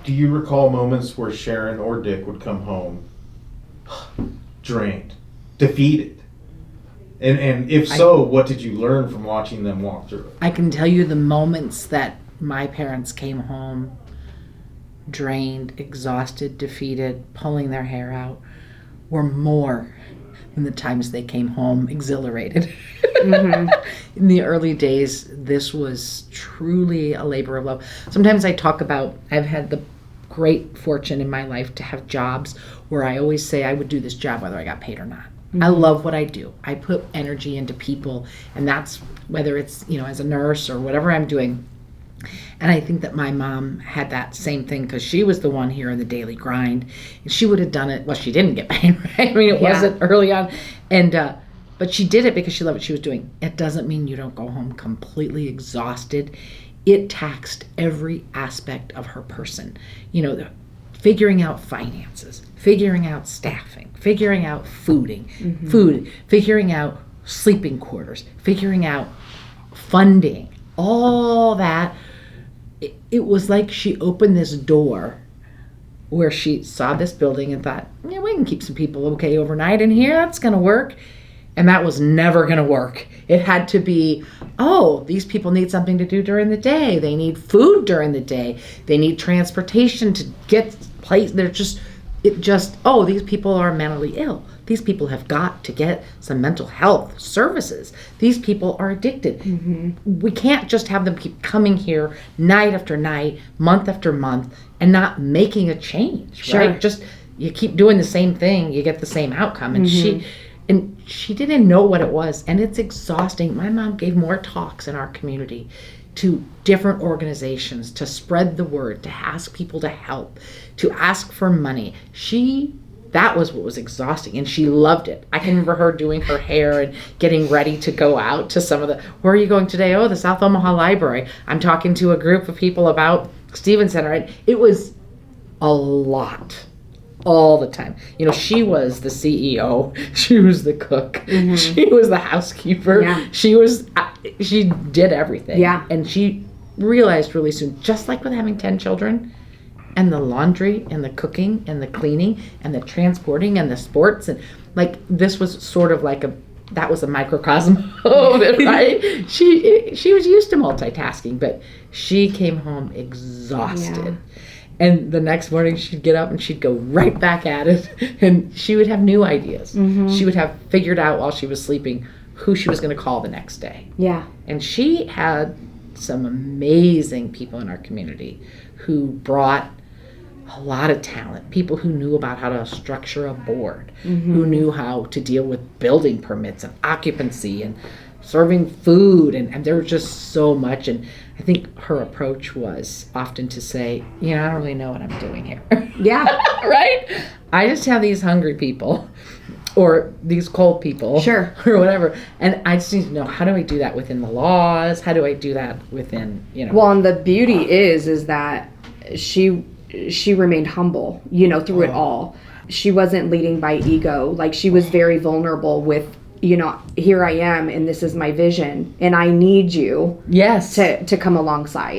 Do you recall moments where Sharon or Dick would come home drained, defeated? And if so, what did you learn from watching them walk through it? I can tell you the moments that my parents came home drained, exhausted, defeated, pulling their hair out were more than the times they came home exhilarated. Mm-hmm. In the early days, this was truly a labor of love. Sometimes I talk about, I've had the great fortune in my life to have jobs where I always say I would do this job whether I got paid or not. Mm-hmm. I love what I do. I put energy into people, and that's whether it's, as a nurse or whatever I'm doing. And I think that my mom had that same thing because she was the one here in the daily grind. And she would have done it. Well, she didn't get paid, right? I mean, it wasn't early on. And but she did it because she loved what she was doing. It doesn't mean you don't go home completely exhausted. It taxed every aspect of her person. Figuring out finances, figuring out staffing, figuring out food, figuring out sleeping quarters, figuring out funding, all that. It was like she opened this door where she saw this building and thought, we can keep some people okay overnight in here. That's going to work. And that was never going to work. It had to be, these people need something to do during the day. They need food during the day. They need transportation to get place. These people are mentally ill. These people have got to get some mental health services. These people are addicted. Mm-hmm. We can't just have them keep coming here night after night, month after month, and not making a change, right? Just, you keep doing the same thing, you get the same outcome. And she didn't know what it was, and it's exhausting. My mom gave more talks in our community to different organizations to spread the word, to ask people to help, to ask for money. That was what was exhausting, and she loved it. I can remember her doing her hair and getting ready to go out to some of the, where are you going today? Oh, the South Omaha Library. I'm talking to a group of people about Stevens Center. Right? It was a lot. All the time. She was the CEO. She was the cook. Mm-hmm. She was the housekeeper. Yeah. She did everything. Yeah. And she realized really soon, just like with having 10 children, and the laundry and the cooking and the cleaning and the transporting and the sports, and this was sort of that was a microcosm of it, right? She was used to multitasking, but she came home exhausted. Yeah. And the next morning she'd get up and she'd go right back at it, and she would have new ideas. Mm-hmm. She would have figured out while she was sleeping who she was going to call the next day. Yeah. And she had some amazing people in our community who brought a lot of talent, people who knew about how to structure a board, who knew how to deal with building permits and occupancy and serving food, and there was just so much. And I think her approach was often to say, I don't really know what I'm doing here. Yeah. Right? I just have these hungry people or these cold people. Sure. Or whatever. And I just need to know, how do I do that within the laws? How do I do that within, Well, and the beauty is that she remained humble, through it all. She wasn't leading by ego. She was very vulnerable with, here I am, and this is my vision, and I need you to come alongside.